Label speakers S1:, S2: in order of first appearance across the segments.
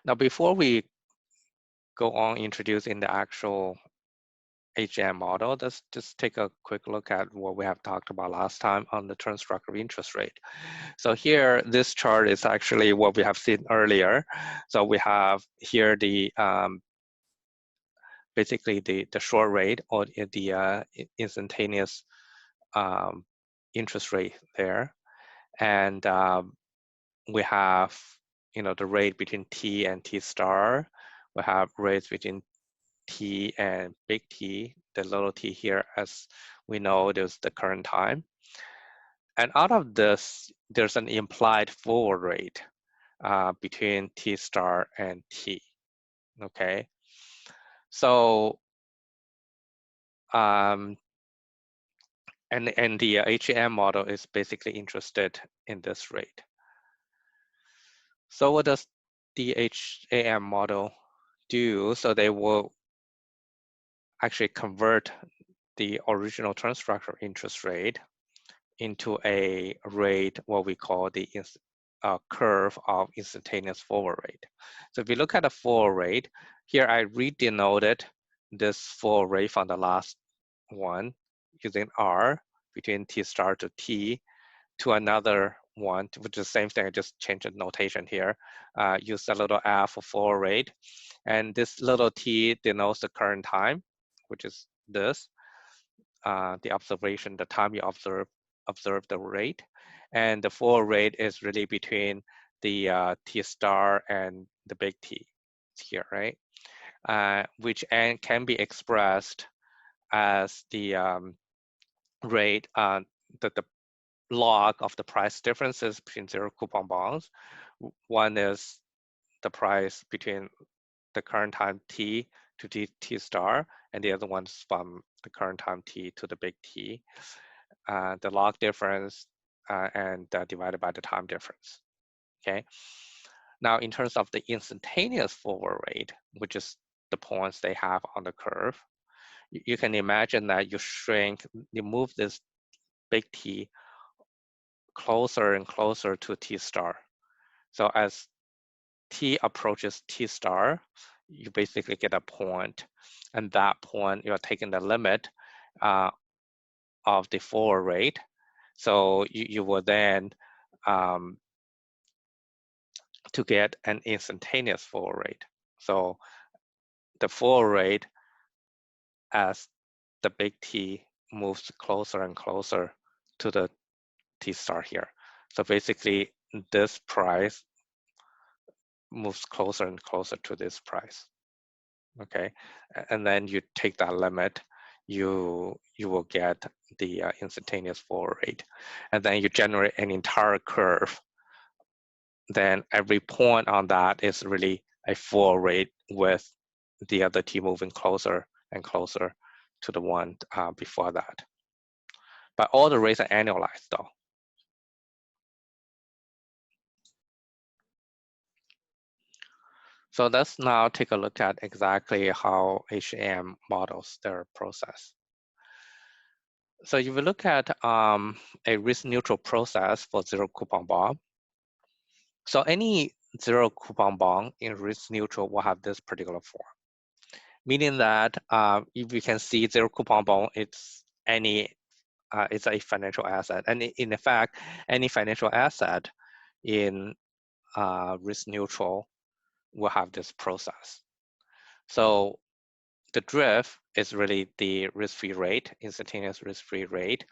S1: Now, before we go on introducing the actual HM model, let's just take a quick look at what we have talked about last time on the term structure of interest rate. So here, this chart is actually what we have seen earlier. So we have here the basically the short rate or the instantaneous interest rate there, and we have the rate between T and T star. We have rates between T and big T. The little t here, as we know, there's the current time. And out of this, there's an implied forward rate between T star and T. Okay, so and the HAM model is basically interested in this rate. So what does the HAM model do? So they will actually convert the original term structure interest rate into a rate, what we call the curve of instantaneous forward rate. So if you look at the forward rate, here I redenoted this forward rate from the last one using R between T star to T to another one, which is the same thing, I just changed the notation here. Use a little f for forward rate. And this little t denotes the current time, which is this, the observation, the time you observe the rate. And the forward rate is really between the T star and the big T here, right? Which can be expressed as the rate, the log of the price differences between zero coupon bonds. One is the price between the current time T to T star, and the other one's from the current time T to the big T. The log difference and divided by the time difference, okay? Now, in terms of the instantaneous forward rate, which is the points they have on the curve, you can imagine that you move this big T closer and closer to T star. So as T approaches T star, you basically get a point, and that point you're taking the limit of the forward rate. So you will then to get an instantaneous forward rate. So the forward rate as the big T moves closer and closer to the T star here. So basically this price moves closer and closer to this price, okay? And then you take that limit, you will get the instantaneous forward rate. And then you generate an entire curve. Then every point on that is really a forward rate with the other T moving closer and closer to the one before that. But all the rates are annualized though. So let's now take a look at exactly how HAM models their process. So if you look at a risk-neutral process for zero coupon bond, so any zero coupon bond in risk-neutral will have this particular form, meaning that if you can see zero coupon bond, it's a financial asset, and in fact, any financial asset in risk-neutral will have this process. So the drift is really the risk-free rate, instantaneous risk-free rate,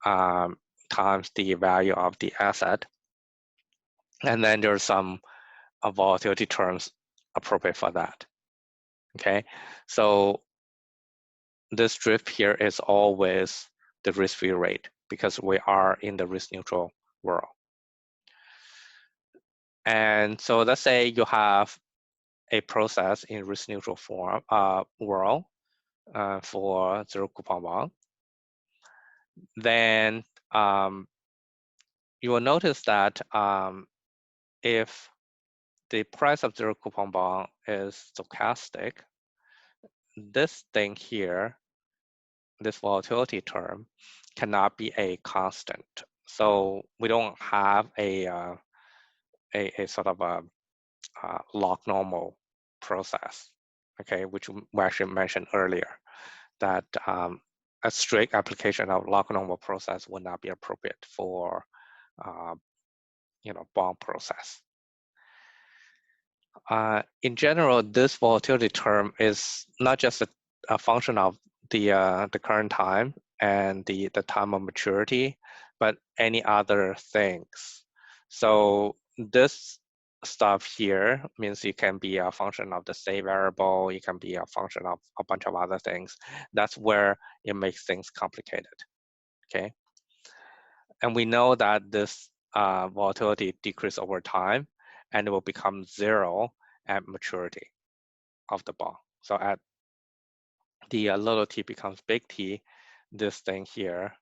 S1: times the value of the asset. And then there's some volatility terms appropriate for that, okay? So this drift here is always the risk-free rate because we are in the risk-neutral world. And so let's say you have a process in risk-neutral form world for zero coupon bond. Then you will notice that if the price of zero coupon bond is stochastic, this thing here, this volatility term, cannot be a constant. So we don't have a sort of a log normal process, okay, which we actually mentioned earlier, that a strict application of log normal process would not be appropriate for bond process. In general, this volatility term is not just a function of the current time and the time of maturity, but any other things. So this stuff here means it can be a function of the state variable, it can be a function of a bunch of other things. That's where it makes things complicated, okay? And we know that this volatility decreases over time and it will become zero at maturity of the bond. So at the little t becomes big T, this thing here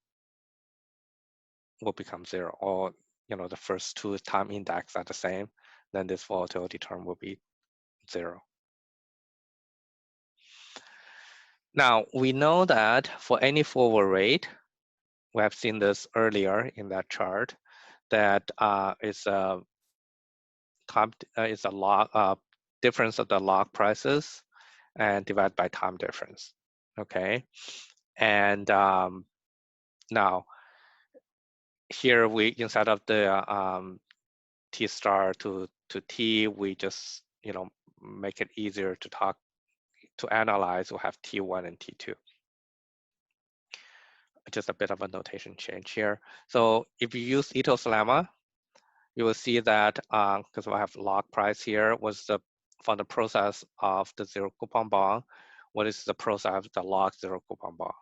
S1: will become zero, or the first two time index are the same, then this volatility term will be zero. Now we know that for any forward rate, we have seen this earlier in that chart, that it's a log difference of the log prices and divided by time difference. Okay, and now here we, instead of the T star to T, we just make it easier to analyze. We'll have T1 and T2. Just a bit of a notation change here. So if you use Ito's lemma, you will see that because we have log price here, was from the process of the zero coupon bond. What is the process of the log zero coupon bond?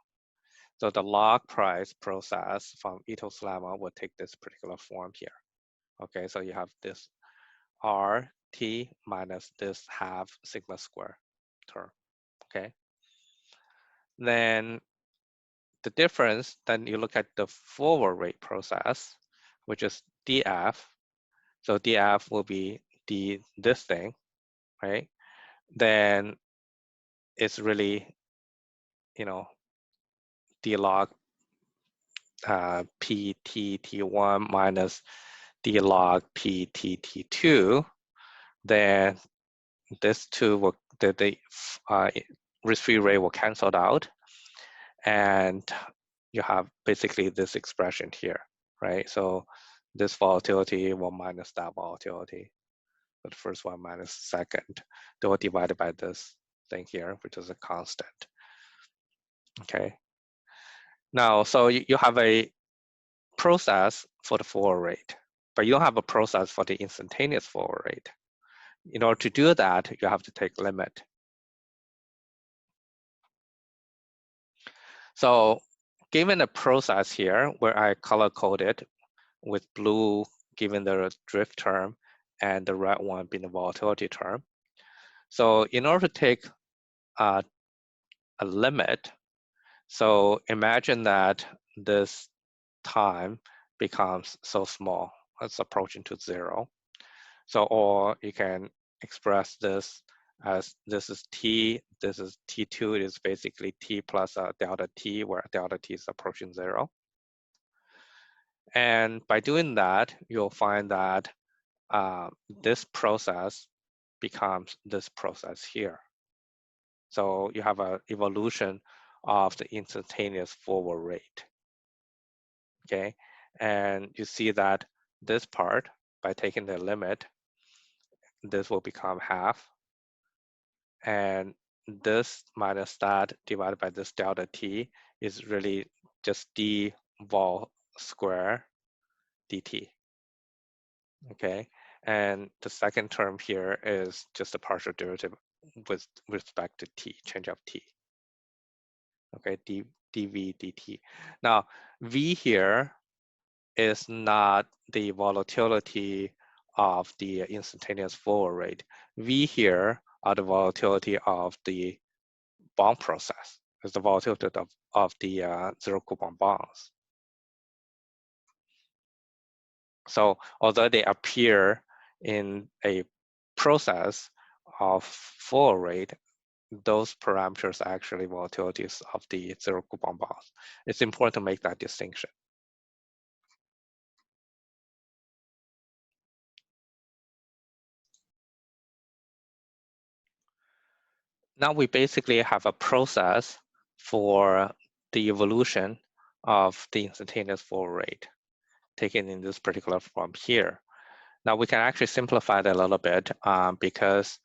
S1: So the log price process from Ito's lemma will take this particular form here. Okay, so you have this RT minus this half sigma square term. Okay. Then the difference, then you look at the forward rate process, which is DF. So DF will be this thing, right? Then it's really, D log PTT1 minus D log PTT2. Then this two will, the risk-free rate will cancel out. And you have basically this expression here, right? So this volatility will minus that volatility. So the first one minus the second. They will divide by this thing here, which is a constant. Okay. Now, so you have a process for the forward rate, but you don't have a process for the instantaneous forward rate. In order to do that, you have to take limit. So given the process here, where I color coded with blue given the drift term and the red one being the volatility term. So in order to take a limit, so imagine that this time becomes so small, it's approaching to zero. So, or you can express this as this is T, this is T2, it is basically T plus a delta T, where delta T is approaching zero. And by doing that, you'll find that this process becomes this process here. So you have an evolution of the instantaneous forward rate. Okay, and you see that this part, by taking the limit, this will become half. And this minus that divided by this delta t is really just d vol square dt. Okay, and the second term here is just a partial derivative with respect to t, change of t. Okay, dv dt. Now, v here is not the volatility of the instantaneous forward rate. V here are the volatility of the bond process. It's the volatility of the zero coupon bonds. So although they appear in a process of forward rate, those parameters are actually volatilities of the zero coupon bonds. It's important to make that distinction. now we basically have a process for the evolution of the instantaneous forward rate taken in this particular form here. Now we can actually simplify that a little bit because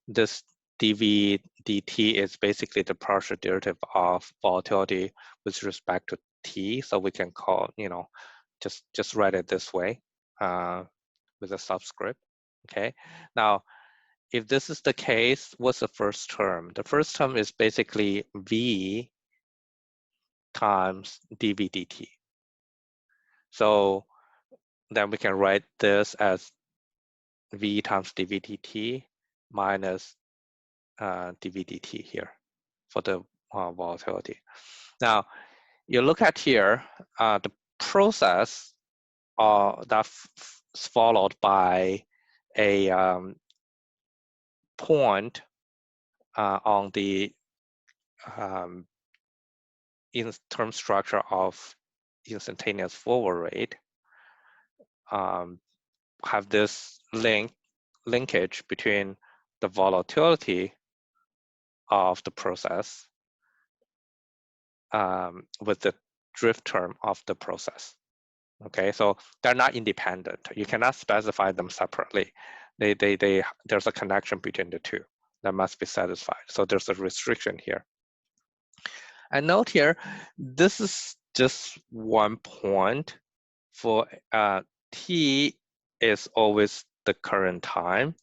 S1: this dv dt is basically the partial derivative of volatility with respect to t. So we can call, just write it this way with a subscript. Okay. Now, if this is the case, what's the first term? The first term is basically v times dv dt. So then we can write this as v times dv dt minus dv dt here for the volatility. Now, you look at here, the process that's followed by a point on the in term structure of instantaneous forward rate have this linkage between the volatility of the process with the drift term of the process. Okay, so they're not independent. You cannot specify them separately. There's a connection between the two that must be satisfied. So there's a restriction here. And note here, this is just one point for t is always the current time.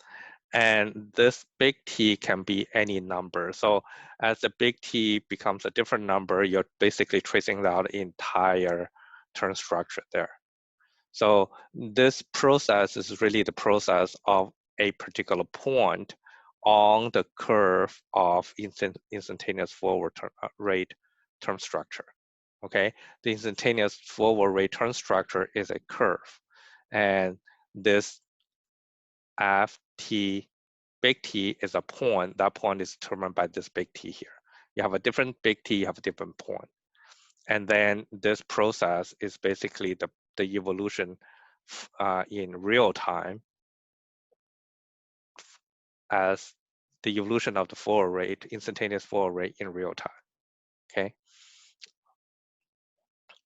S1: And this big T can be any number. So as the big T becomes a different number, you're basically tracing out the entire term structure there. So this process is really the process of a particular point on the curve of instantaneous forward rate term structure. Okay, the instantaneous forward rate term structure is a curve, and this ft big T is a point. That point is determined by this big T here. You have a different big T, you have a different point. And then this process is basically the evolution in real time as the evolution of the forward rate, instantaneous forward rate in real time, okay?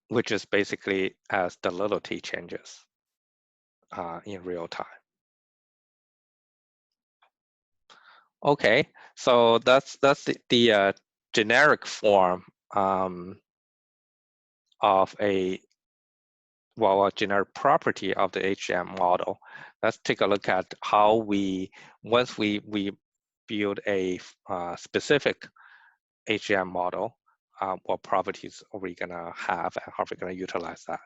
S1: Which is basically as the little t changes in real time. Okay, so that's the generic form of a generic property of the HGM model. Let's take a look at how once we build a specific HGM model, what properties are we gonna have and how are we gonna utilize that.